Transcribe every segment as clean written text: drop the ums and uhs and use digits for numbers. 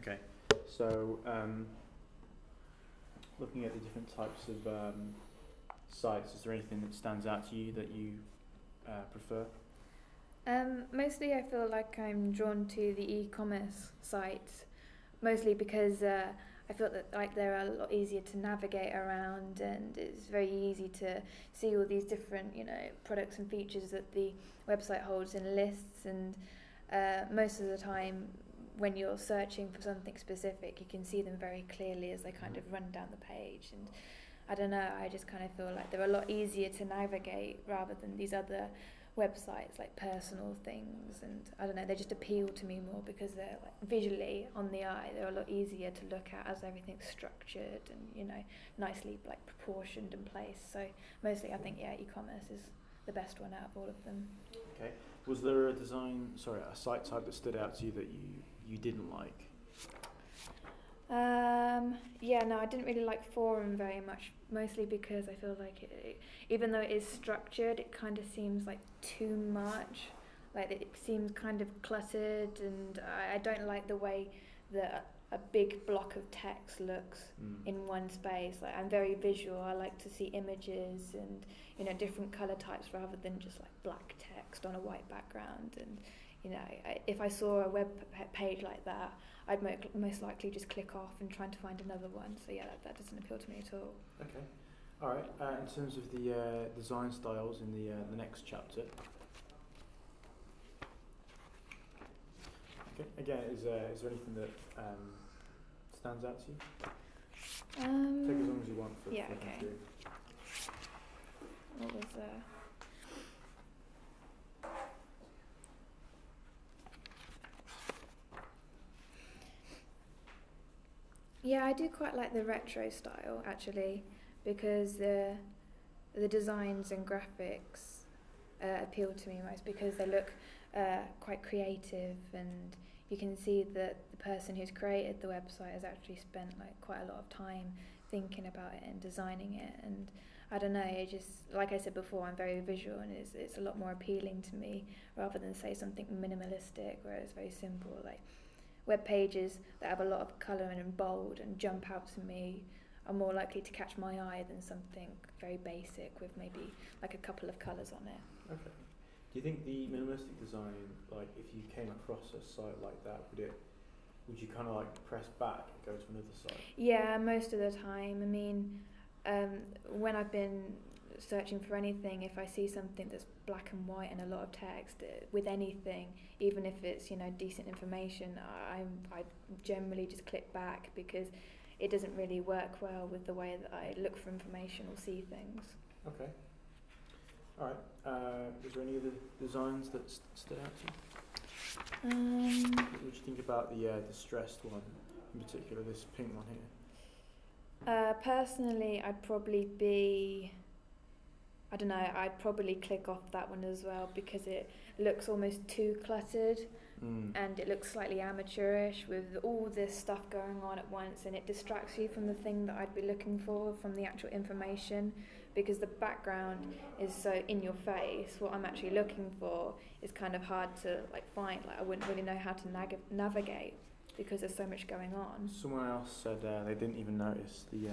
Okay. So, looking at the different types of sites, is there anything that stands out to you that you prefer? Mostly I feel like I'm drawn to the e-commerce sites, mostly because I feel that like they're a lot easier to navigate around, and it's very easy to see all these different, products and features that the website holds in lists. And most of the time when you're searching for something specific, you can see them very clearly as they kind of run down the page. And I don't know, I just kind of feel like they're a lot easier to navigate rather than these other websites like personal things. And I don't know, they just appeal to me more because they're like visually on the eye, they're a lot easier to look at as everything's structured and nicely like proportioned and placed. So mostly I think e-commerce is the best one out of all of them. Okay. Was there a a site type that stood out to you that you didn't like? No, I didn't really like forum very much, mostly because I feel like even though it is structured, it kind of seems like too much. Like it seems kind of cluttered, and I don't like the way that a big block of text looks in one space. Like I'm very visual. I like to see images and different color types rather than just like black text on a white background. And if I saw a web page like that, I'd most likely just click off and try to find another one. So yeah, that doesn't appeal to me at all. Okay. All right. In terms of the design styles in the next chapter. Okay. Again, is there anything that stands out to you? Take as long as you want for yeah. Okay. What was Yeah, I do quite like the retro style actually, because the designs and graphics appeal to me most because they look quite creative, and you can see that the person who's created the website has actually spent like quite a lot of time thinking about it and designing it. And I don't know, it just, like I said before, I'm very visual, and it's a lot more appealing to me rather than say something minimalistic where it's very simple. Like web pages that have a lot of colour and bold and jump out to me are more likely to catch my eye than something very basic with maybe like a couple of colours on it. Okay. Do you think the minimalistic design, like if you came across a site like that, would you kind of like press back and go to another site? Yeah, most of the time. I mean, when I've been searching for anything, if I see something that's black and white and a lot of text with anything, even if it's decent information, I generally just click back because it doesn't really work well with the way that I look for information or see things. Okay. All right. Is there any other designs that stood out to you? What would you think about the distressed one in particular, this pink one here? Personally, I'd probably I'd probably click off that one as well because it looks almost too cluttered. And it looks slightly amateurish with all this stuff going on at once, and it distracts you from the thing that I'd be looking for, from the actual information, because the background is so in your face. What I'm actually looking for is kind of hard to find. I wouldn't really know how to navigate because there's so much going on. Someone else said they didn't even notice the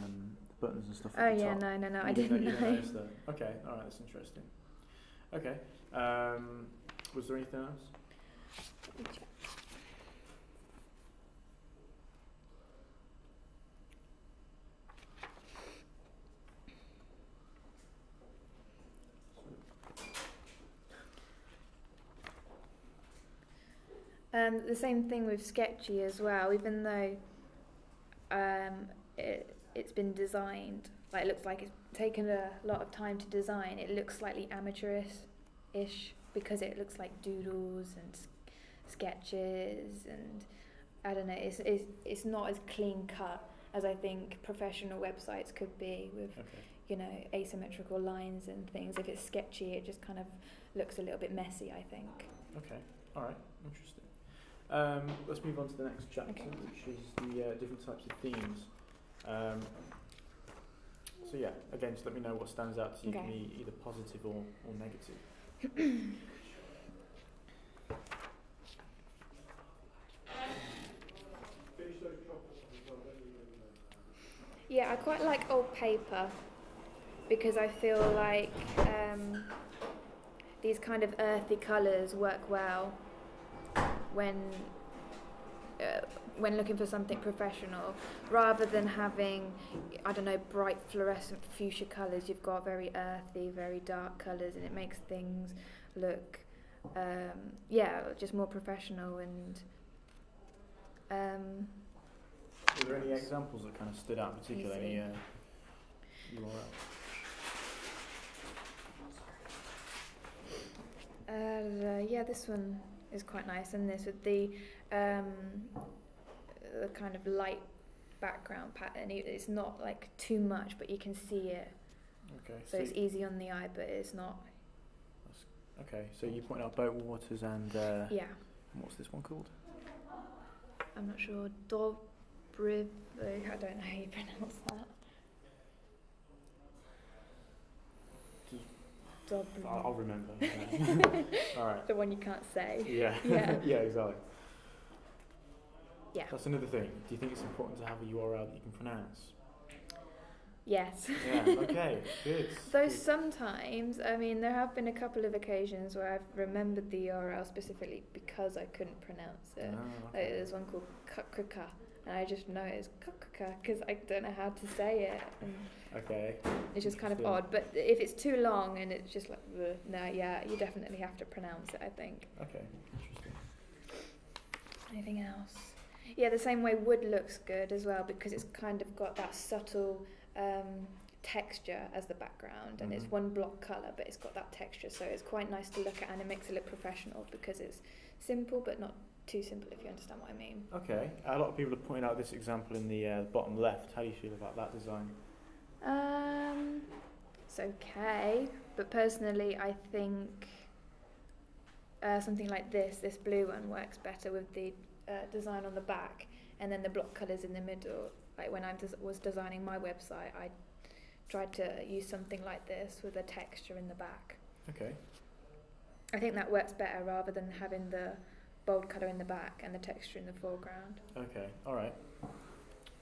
buttons and stuff at the top. Oh yeah, no, I didn't know. Notice that. Okay, alright, that's interesting. Okay, was there anything else? The same thing with Sketchy as well, even though it's been designed, it looks like it's taken a lot of time to design, it looks slightly amateurish because it looks like doodles and sketches, and I don't know, it's not as clean cut as I think professional websites could be with asymmetrical lines and things. If it's sketchy, it just kind of looks a little bit messy, I think. Okay, alright, interesting. Let's move on to the next chapter, which is the different types of themes. So yeah, again, just let me know what stands out to you. Can be either positive or negative. quite like old paper because I feel like these kind of earthy colours work well when looking for something professional, rather than having, I don't know, bright fluorescent fuchsia colours. You've got very earthy, very dark colours, and it makes things look, just more professional. And were there any examples that kind of stood out, particularly any URL? This one is quite nice, and this with the kind of light background pattern. It's not like too much, but you can see it. Okay. So it's easy on the eye, but it's not. Okay, so you pointed out Boat Waters and what's this one called? I'm not sure. Dobriv. I don't know how you pronounce that. I'll remember. All right. The one you can't say. Yeah. Yeah. Yeah, exactly. Yeah. That's another thing. Do you think it's important to have a URL that you can pronounce? Yes. Yeah. Okay. Good. Though sometimes, I mean, there have been a couple of occasions where I've remembered the URL specifically because I couldn't pronounce it. Okay. Like, there's one called Kukuka, and I just know it's Kukuka because I don't know how to say it. And okay. it's just kind of odd. But if it's too long and it's just like, you definitely have to pronounce it, I think. Okay. Interesting. Anything else? Yeah, the same way wood looks good as well because it's kind of got that subtle texture as the background, and it's one block colour, but it's got that texture, so it's quite nice to look at, and it makes it look professional because it's simple but not too simple, if you understand what I mean. Okay. A lot of people have pointed out this example in the bottom left. How do you feel about that design? It's okay, but personally I think something like this blue one works better with the design on the back, and then the block colours in the middle. Like when I was designing my website, I tried to use something like this with a texture in the back. Okay. I think that works better rather than having the bold colour in the back and the texture in the foreground. Okay. All right.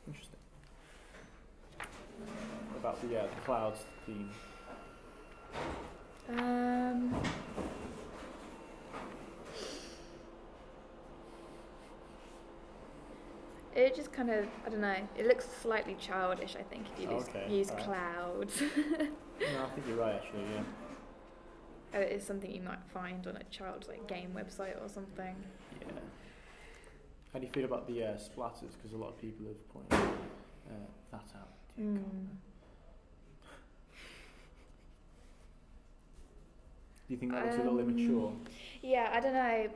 Interesting. About the clouds theme. It just kind of, I don't know, it looks slightly childish, I think, if you use clouds. No, I think you're right, actually, yeah. It is something you might find on a child's game website or something. Yeah. How do you feel about the splatters? Because a lot of people have pointed that out. Do you think that looks a little immature? Yeah, I don't know.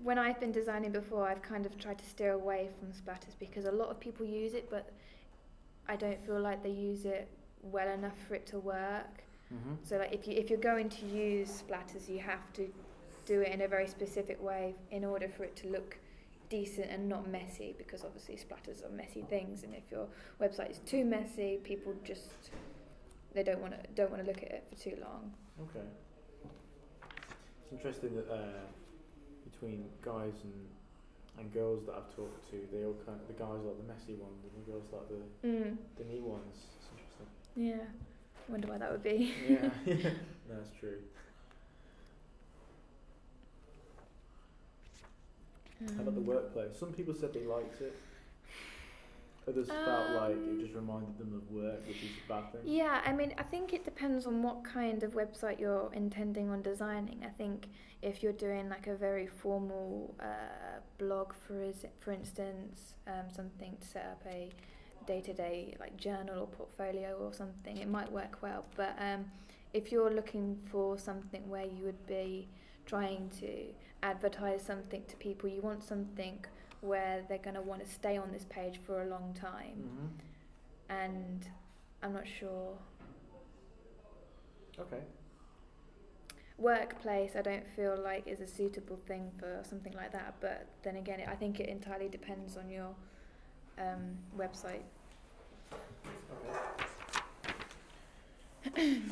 When I've been designing before, I've kind of tried to steer away from splatters because a lot of people use it, but I don't feel like they use it well enough for it to work. So like if you're going to use splatters, you have to do it in a very specific way in order for it to look decent and not messy, because obviously splatters are messy things, and if your website is too messy, people just don't want to look at it for too long. Okay. It's interesting that between guys and girls that I've talked to, they all the guys like the messy ones and the girls like the neat ones. It's interesting. Yeah. I wonder why that would be. Yeah. That's true. How about the workplace? Some people said they liked it. Others felt like it just reminded them of work, which is a bad thing. Yeah, I mean, I think it depends on what kind of website you're intending on designing. I think if you're doing like a very formal blog, for instance, something to set up a day-to-day like journal or portfolio or something, it might work well. But if you're looking for something where you would be trying to advertise something to people, you want something where they're going to want to stay on this page for a long time. And I'm not sure. Okay. Workplace, I don't feel like is a suitable thing for something like that, but then again, I think it entirely depends on your website. Okay.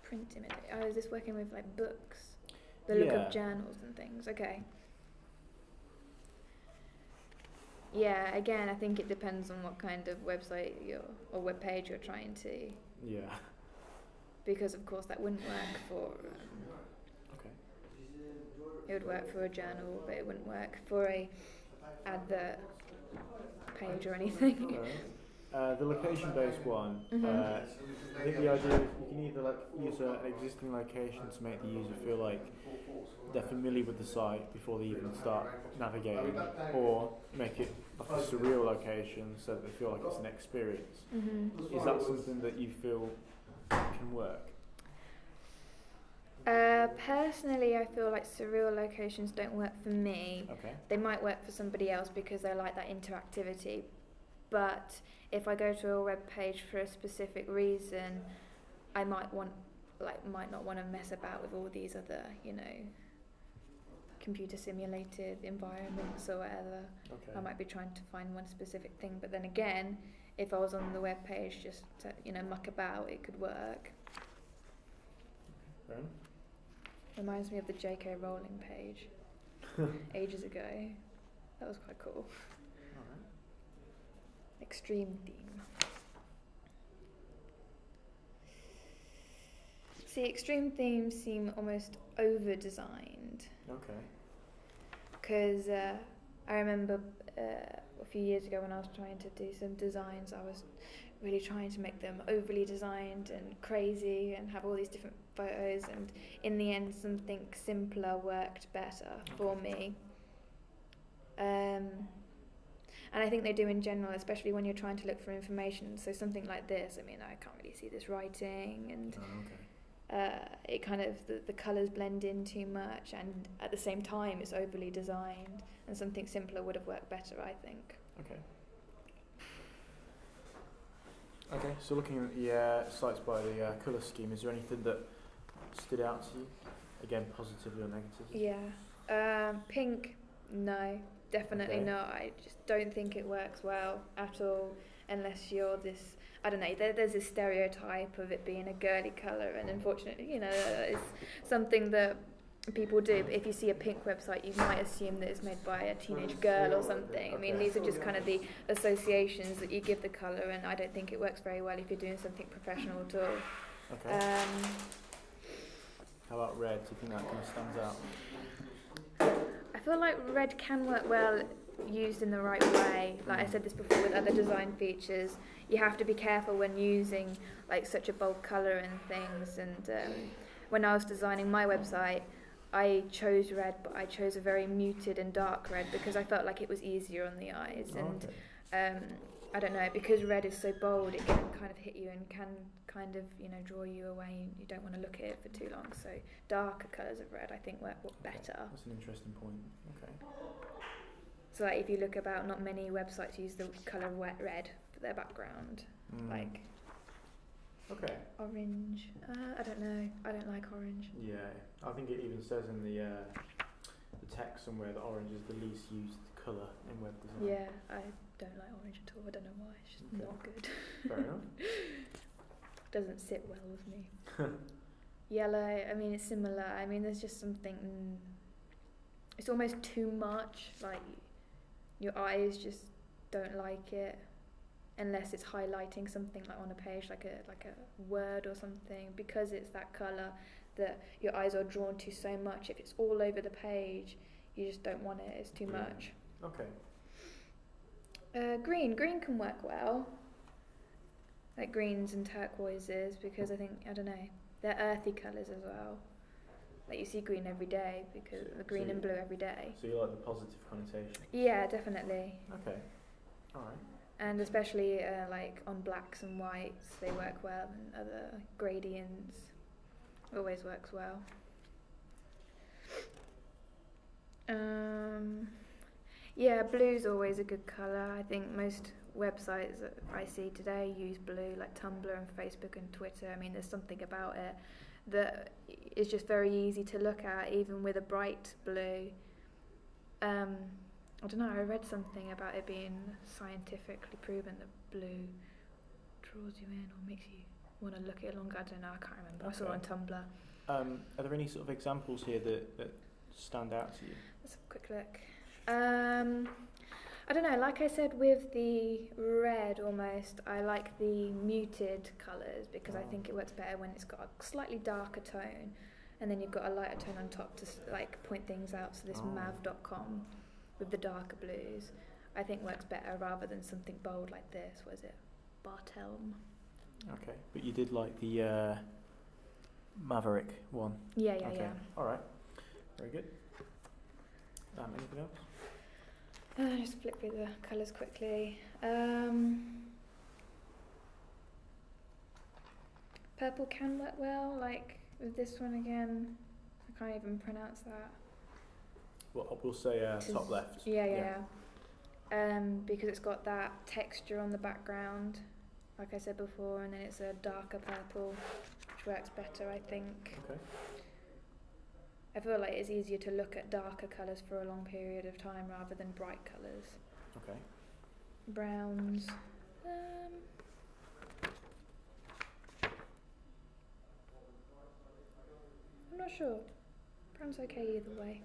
Print imitation. Oh, is this working with like books? The look Yeah. of journals and things. Okay. Yeah, again, I think it depends on what kind of website or web page you're trying to, Yeah. because of course that wouldn't work for. Okay. It would work for a journal, but it wouldn't work for a advert page or anything. Fair enough. The location-based one, Mhm. I think the idea is you can either like use an existing location to make the user feel like they're familiar with the site before they even start navigating, or make it like a surreal location so that they feel like it's an experience. Mhm. Is that something that you feel can work? Personally, I feel like surreal locations don't work for me. Okay. They might work for somebody else because they like that interactivity. But if I go to a web page for a specific reason, I might not want to mess about with all these other, computer simulated environments or whatever. Okay. I might be trying to find one specific thing. But then again, if I was on the web page just to, muck about, it could work. Fair enough. Reminds me of the J.K. Rowling page ages ago. That was quite cool. Alright. Extreme theme. See, extreme themes seem almost over-designed. Okay. Because I remember a few years ago when I was trying to do some designs, I was really trying to make them overly designed and crazy and have all these different photos, and in the end something simpler worked better for me. And I think they do in general, especially when you're trying to look for information. So something like this, I mean, I can't really see this writing, and it kind of, the colours blend in too much, and at the same time it's overly designed, and something simpler would have worked better, I think. Okay. Okay, so looking at the sites by the colour scheme, is there anything that stood out to you? Again, positively or negatively? Yeah. Pink, no. Definitely Okay. not. I just don't think it works well at all, unless you're this, I don't know, there's this stereotype of it being a girly colour, and unfortunately, it's something that people do. But if you see a pink website, you might assume that it's made by a teenage girl or something. I mean, these are just kind of the associations that you give the colour, and I don't think it works very well if you're doing something professional at all. Okay. How about red? Do you think that kind of stands out? I feel like red can work well used in the right way. Like I said this before with other design features, you have to be careful when using like such a bold colour and things. And when I was designing my website, I chose red, but I chose a very muted and dark red because I felt like it was easier on the eyes. And I don't know, because red is so bold, it can kind of hit you and can kind of, draw you away. You don't want to look at it for too long. So darker colours of red, I think, work better. That's an interesting point. Okay. So like if you look about, not many websites use the colour wet red for their background. Like orange. I don't know. I don't like orange. Yeah, I think it even says in the text somewhere that orange is the least used colour in web design. Yeah, I don't like orange at all. I don't know why. It's just not good. Fair enough. Doesn't sit well with me. Yellow, I mean, it's similar. I mean, there's just something, it's almost too much. Like, your eyes just don't like it unless it's highlighting something like on a page, like a word or something, because it's that colour that your eyes are drawn to so much. If it's all over the page, you just don't want it. It's too much. Okay. Green can work well. Like greens and turquoises, because I think, I don't know, they're earthy colours as well. Like you see green every day, because green and blue every day. So you like the positive connotation? Yeah, definitely. Okay. Alright. And especially like on blacks and whites, they work well, and other gradients always works well. Yeah, blue's always a good colour. I think most websites that I see today use blue, like Tumblr and Facebook and Twitter. I mean, there's something about it that is just very easy to look at, even with a bright blue. I don't know, I read something about it being scientifically proven that blue draws you in or makes you want to look at it longer. I don't know, I can't remember. I saw it on Tumblr. Are there any sort of examples here that stand out to you? Let's have a quick look. I don't know, like I said with the red almost, I like the muted colours because I think it works better when it's got a slightly darker tone and then you've got a lighter tone on top to like point things out. So this mav.com with the darker blues I think works better rather than something bold like this. What is it? Bartelm. Okay, but you did like the Maverick one? Yeah. Alright, very good. Anything else? Just flip through the colours quickly. Purple can work well, like with this one again. I can't even pronounce that. Well, we'll say top left. Yeah. Because it's got that texture on the background, like I said before, and then it's a darker purple, which works better, I think. Okay. I feel like it's easier to look at darker colours for a long period of time rather than bright colours. Okay. Browns. I'm not sure. Brown's okay either way.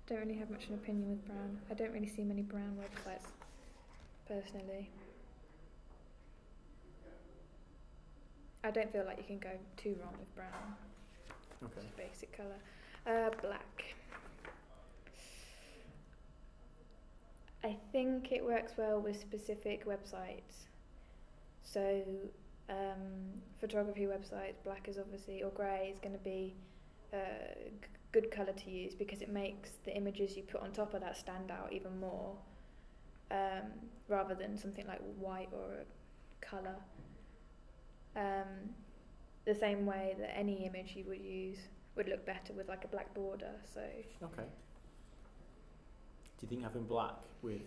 Don't really have much of an opinion with brown. I don't really see many brown websites, personally. I don't feel like you can go too wrong with brown. Okay. Just basic colour. Black. I think it works well with specific websites. So, photography websites, black is obviously, or grey is going to be a good colour to use because it makes the images you put on top of that stand out even more, rather than something like white or a colour. The same way that any image you would use would look better with like a black border. So. Okay. Do you think having black with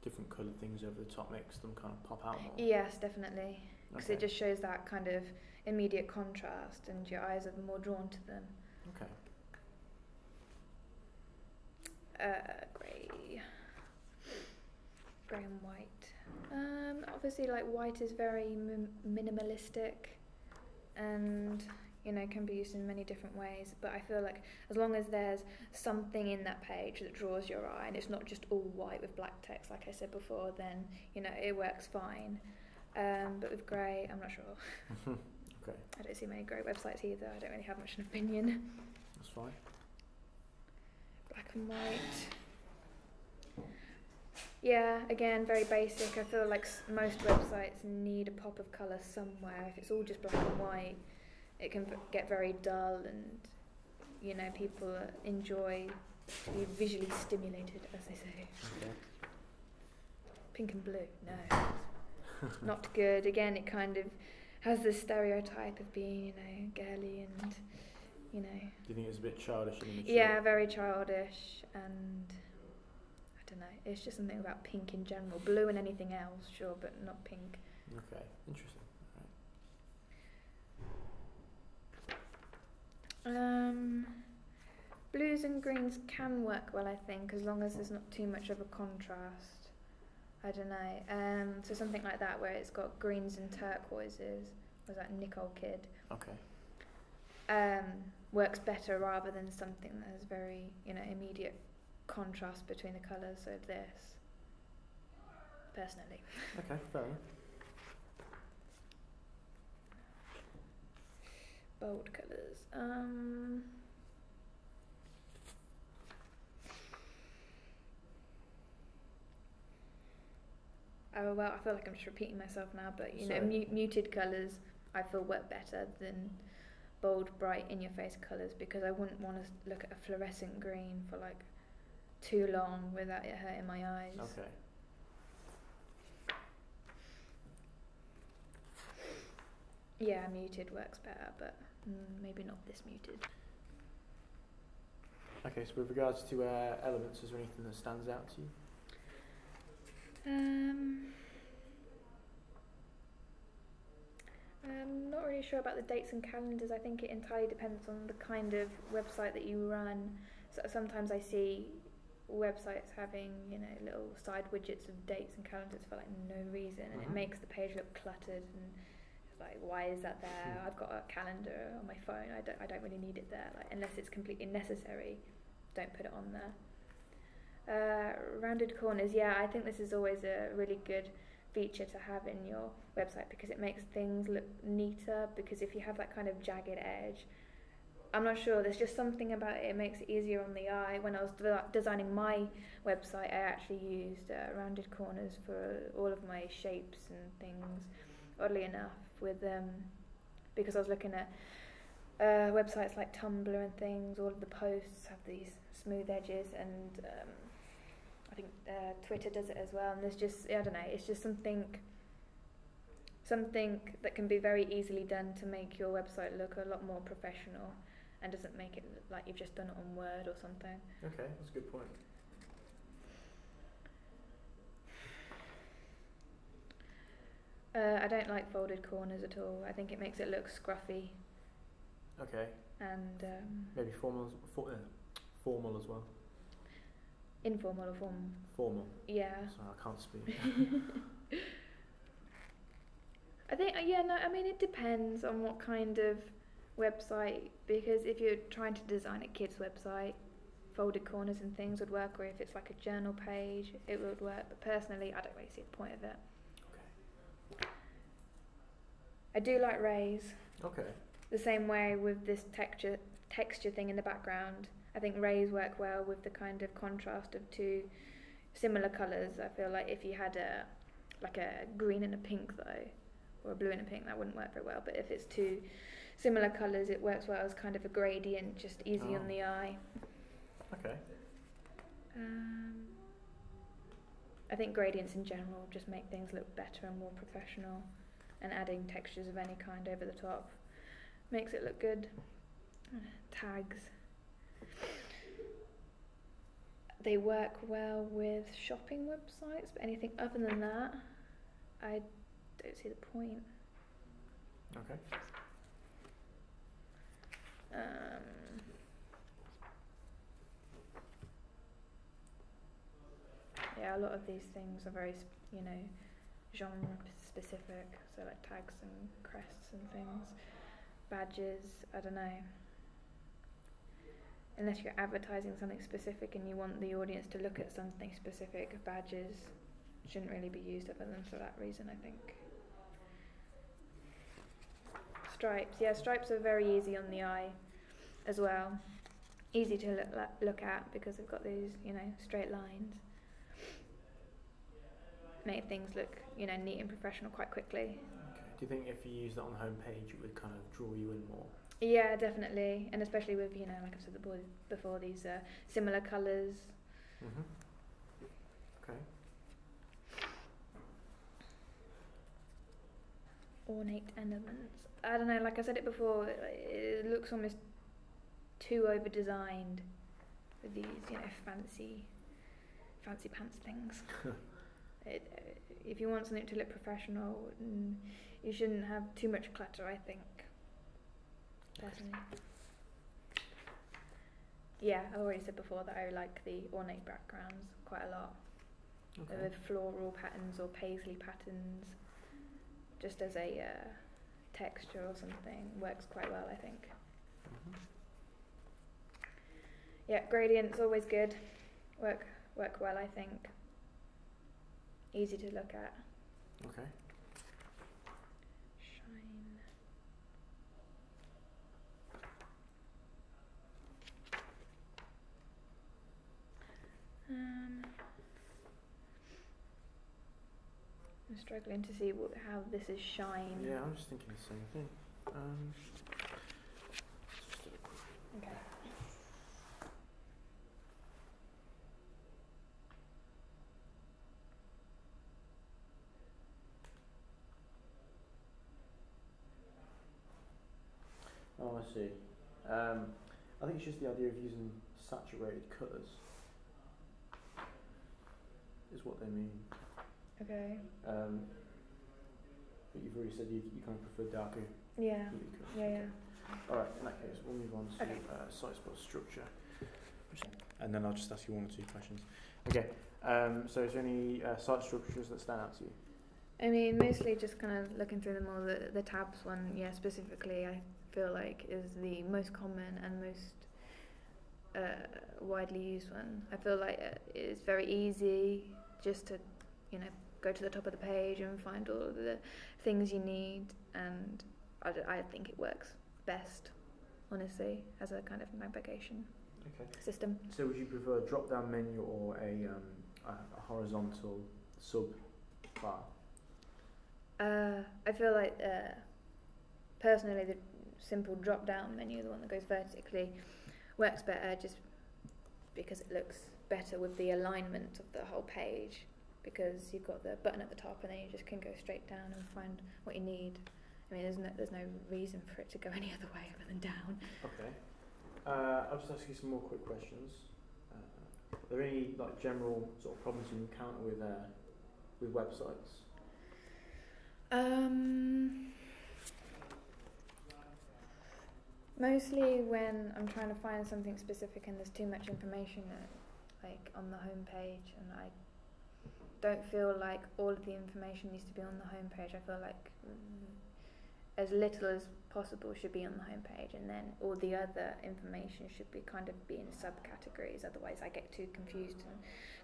different coloured things over the top makes them kind of pop out more? Yes, definitely. Because Okay. it just shows that kind of immediate contrast, and your eyes are more drawn to them. Okay. Grey and white. Obviously, like white is very minimalistic, and can be used in many different ways. But I feel like as long as there's something in that page that draws your eye, and it's not just all white with black text, like I said before, then it works fine. But with grey, I'm not sure. Okay. I don't see many grey websites either. I don't really have much of an opinion. That's fine. Black and white. Yeah, again, very basic. I feel like most websites need a pop of colour somewhere. If it's all just black and white, it can get very dull, and people enjoy to be visually stimulated, as they say. Okay. Pink and blue, no. Not good. Again, it kind of has this stereotype of being, girly and, Do you think it's a bit childish and immature? Yeah, very childish, and I don't know. It's just something about pink in general. Blue and anything else, sure, but not pink. Okay, interesting. Blues and greens can work well, I think, as long as there's not too much of a contrast. I don't know. So something like that where it's got greens and turquoises. Was that Nicole Kid? Okay. Works better rather than something that has very, immediate contrast between the colours. So this, personally. Okay, fair enough. Bold colours. Oh well, I feel like I'm just repeating myself now, but muted colours I feel work better than bold, bright, in-your-face colours, because I wouldn't want to look at a fluorescent green for like too long without it hurting my eyes. Okay. Yeah, muted works better, but maybe not this muted. Okay, so with regards to elements, is there anything that stands out to you? I'm not really sure about the dates and calendars. I think it entirely depends on the kind of website that you run. So sometimes I see websites having, little side widgets of dates and calendars for like no reason, and it makes the page look cluttered, and Like, why is that there? I've got a calendar on my phone. I don't really need it there. Like, unless it's completely necessary, don't put it on there. Rounded corners, yeah, I think this is always a really good feature to have in your website because it makes things look neater. Because if you have that kind of jagged edge, I'm not sure, there's just something about it, it makes it easier on the eye. When I was designing my website, I actually used rounded corners for all of my shapes and things, oddly enough, with because I was looking at websites like Tumblr and things. All of the posts have these smooth edges, and I think Twitter does it as well, and there's just, I don't know, it's just something that can be very easily done to make your website look a lot more professional and doesn't make it look like you've just done it on Word or something. Okay, that's a good point. I don't like folded corners at all. I think it makes it look scruffy. Okay. And maybe formal as well. Informal or formal? Formal. Yeah. Sorry, I can't speak. I think, I mean, it depends on what kind of website, because if you're trying to design a kid's website, folded corners and things would work, or if it's like a journal page, it would work, but personally, I don't really see the point of it. Okay. I do like rays. Okay. The same way with this texture thing in the background. I think rays work well with the kind of contrast of two similar colours. I feel like if you had a green and a pink though, or a blue and a pink, that wouldn't work very well. But if it's two similar colours, it works well as kind of a gradient, just easy on the eye. Okay. I think gradients in general just make things look better and more professional, and adding textures of any kind over the top makes it look good. Tags. They work well with shopping websites, but anything other than that, I don't see the point. Okay. Yeah, a lot of these things are very, genre specific, so like tags and crests and things. Badges, I don't know. Unless you're advertising something specific and you want the audience to look at something specific, badges shouldn't really be used other than for that reason, I think. Stripes, yeah, stripes are very easy on the eye as well. Easy to look at because they've got these, straight lines. Make things look, neat and professional quite quickly. Okay. Do you think if you use that on the home page, it would kind of draw you in more? Yeah, definitely, and especially with, like I've said before, these similar colours. Mhm. Okay. Ornate elements. I don't know. Like I said it before, it looks almost too over designed with these, fancy pants things. If you want something to look professional, you shouldn't have too much clutter, I think. Personally. Yeah, I've already said before that I like the ornate backgrounds quite a lot. Okay. With floral patterns or paisley patterns, just as a texture or something, works quite well, I think. Mhm. Yeah, gradients always good. Work well, I think. Easy to look at. Okay. Shine. I'm struggling to see how this is shine. Yeah, I'm just thinking the same thing. Okay. Oh, I see. I think it's just the idea of using saturated colours is what they mean. Okay. But you've already said you kind of prefer darker. Yeah. colours. Yeah. Alright, in that case, we'll move on to site spot structure. And then I'll just ask you one or two questions. Okay, so is there any site structures that stand out to you? I mean, mostly just kind of looking through them all. The tabs one, yeah, specifically, I feel like is the most common and most widely used one. I feel like it's very easy just to, go to the top of the page and find all of the things you need, and I think it works best, honestly, as a kind of navigation system. So would you prefer a drop-down menu or a horizontal sub bar? I feel like personally the simple drop-down menu, the one that goes vertically, works better just because it looks better with the alignment of the whole page, because you've got the button at the top and then you just can go straight down and find what you need. I mean, there's no reason for it to go any other way other than down. Okay. I'll just ask you some more quick questions. Are there any general sort of problems you encounter with websites? Mostly when I'm trying to find something specific and there's too much information on the home page, and I don't feel like all of the information needs to be on the home page. I feel like as little as possible should be on the home page, and then all the other information should be kind of be in subcategories. Otherwise I get too confused and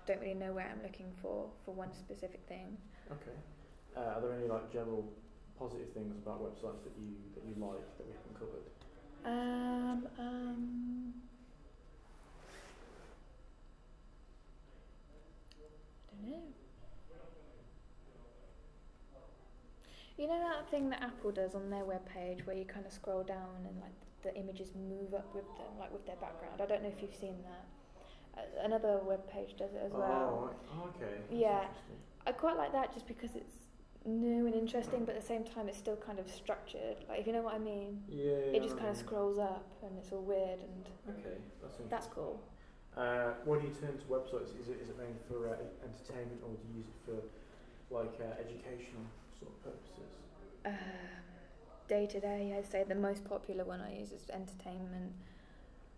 don't really know where I'm looking for one specific thing. Okay. Are there any general positive things about websites that you like that we haven't covered? I don't know. You know that thing that Apple does on their webpage where you kind of scroll down and the images move up with them, with their background? I don't know if you've seen that. Another webpage does it as well. Oh, okay. Yeah, I quite like that just because it's new and interesting, but at the same time it's still kind of structured. If you know what I mean. Yeah. It just kind of scrolls up and it's all weird and. Okay, that's interesting. That's cool. When you turn to websites, is it mainly for entertainment, or do you use it for educational sort of purposes? Day to day, I'd say the most popular one I use is entertainment.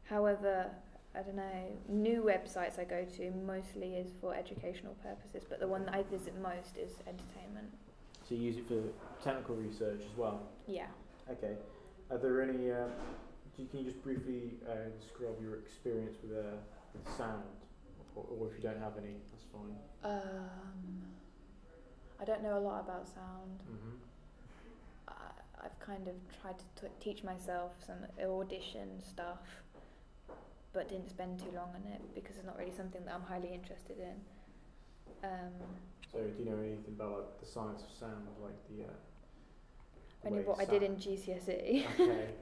However, I don't know, new websites I go to mostly is for educational purposes, but the one that I visit most is entertainment. So you use it for technical research as well? Yeah. Okay. Are there any? Can you just briefly describe your experience with sound, or if you don't have any, that's fine. I don't know a lot about sound. Mm-hmm. I've kind of tried to teach myself some audition stuff, but didn't spend too long on it because it's not really something that I'm highly interested in. So do you know anything about the science of sound, Only what I did in GCSE. Okay.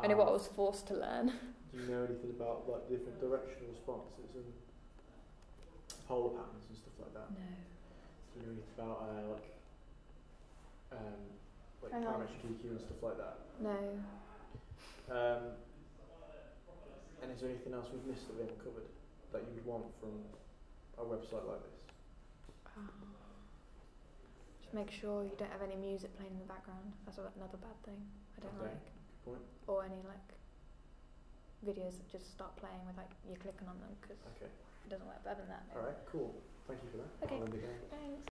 Only what I was forced to learn. Do you know anything about different directional responses and polar patterns and stuff like that? No. Do you know anything about parametric EQ and stuff like that? No. And is there anything else we've missed that we haven't covered that you would want from a website like this? Just make sure you don't have any music playing in the background. That's another bad thing I don't like. Good point. Or any videos that just start playing with you're clicking on them, because it doesn't work. But other than that, no. Alright, cool. Thank you for that. Okay. I'll end it there. Thanks.